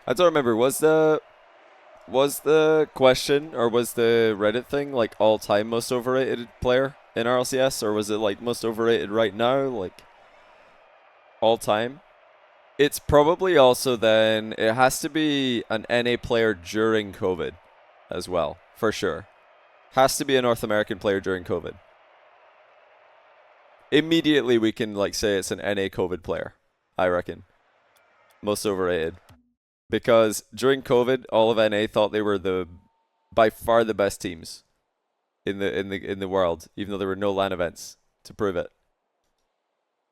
I don't remember. Was the question or was the Reddit thing like all time most overrated player in RLCS, or was it like most overrated right now, like all time? It's probably also then it has to be an NA player during COVID as well, for sure. Has to be a North American player during COVID. Immediately we can like say it's an NA COVID player, I reckon. Most overrated. Because during COVID, all of NA thought they were the by far the best teams in the world, even though there were no LAN events to prove it.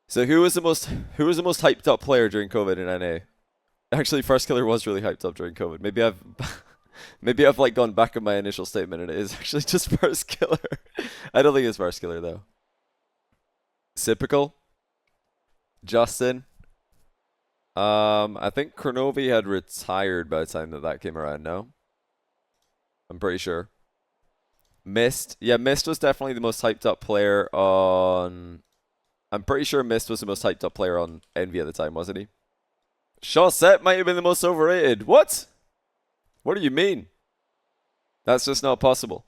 So who was the most hyped up player during COVID in NA? Actually, First Killer was really hyped up during COVID. Maybe I've like gone back on my initial statement and it is actually just First Killer. I don't think it's First Killer though. Typical. Justin. I think Kronovi had retired by the time that came around. No, I'm pretty sure. Mist. Yeah, Mist was definitely the most hyped up player on. I'm pretty sure Mist was the most hyped up player on Envy at the time, wasn't he? Chausette might have been the most overrated. What? What do you mean? That's just not possible.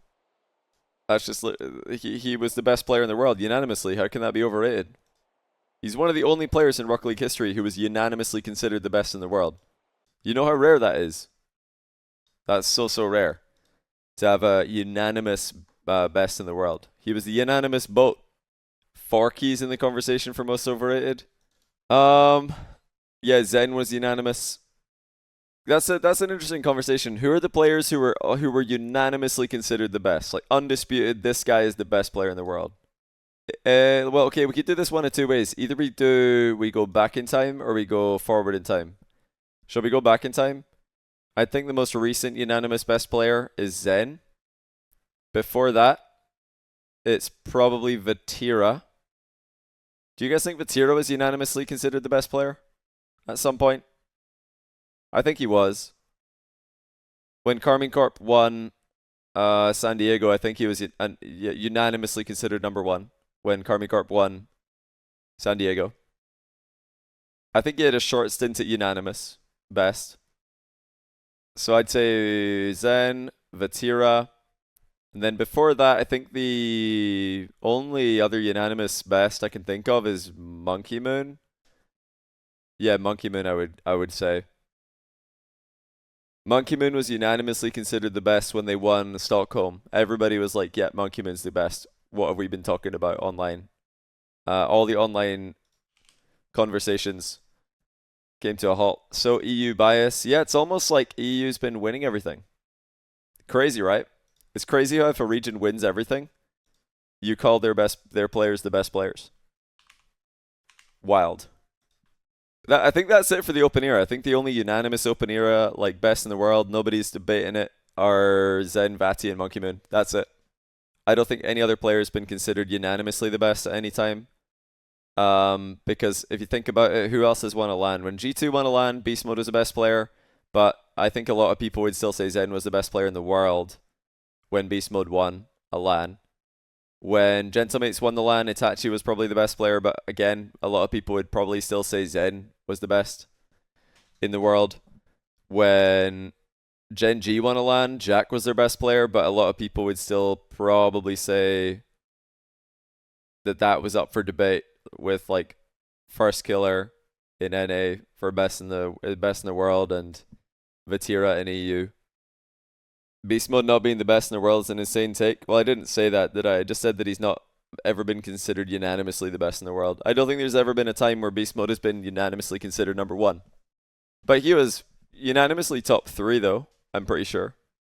That's just he was the best player in the world unanimously. How can that be overrated? He's one of the only players in Rocket League history who was unanimously considered the best in the world. You know how rare that is? That's so rare to have a unanimous best in the world. He was the unanimous vote. Forky's in the conversation for most overrated. Yeah, Zen was unanimous. That's an interesting conversation. Who are the players who were unanimously considered the best? Like undisputed, this guy is the best player in the world. Well, okay, we could do this one of two ways. Either we go back in time or we go forward in time. Shall we go back in time? I think the most recent unanimous best player is Zen. Before that, it's probably Vatira. Do you guys think Vatira was unanimously considered the best player at some point? I think he was. When Carmine Corp won San Diego, I think he was unanimously considered number one when Carmine Corp won San Diego. I think he had a short stint at unanimous best. So I'd say Zen, Vatira, and then before that, I think the only other unanimous best I can think of is Monkey Moon. Yeah, Monkey Moon I would say. Monkey Moon was unanimously considered the best when they won Stockholm. Everybody was like, yeah, Monkey Moon's the best. What have we been talking about online? All the online conversations came to a halt. So EU bias. Yeah, it's almost like EU's been winning everything. Crazy, right? It's crazy how if a region wins everything, you call their players the best players. Wild. I think that's it for the open era. I think the only unanimous open era, like best in the world, nobody's debating it, are Zen, Vati, and Monkey Moon. That's it. I don't think any other player has been considered unanimously the best at any time. Because if you think about it, who else has won a LAN? When G2 won a LAN, Beast Mode was the best player, but I think a lot of people would still say Zen was the best player in the world when Beast Mode won a LAN. When Gentlemates won the LAN, Itachi was probably the best player, but again, a lot of people would probably still say Zen was the best in the world. When Gen G won a LAN, Jack was their best player, but a lot of people would still probably say that was up for debate with like First Killer in NA for best in the world and Vatira in EU. Beast Mode not being the best in the world is an insane take. Well, I didn't say that, did I? I just said that he's not ever been considered unanimously the best in the world. I don't think there's ever been a time where Beast Mode has been unanimously considered number one. But he was unanimously top 3, though, I'm pretty sure.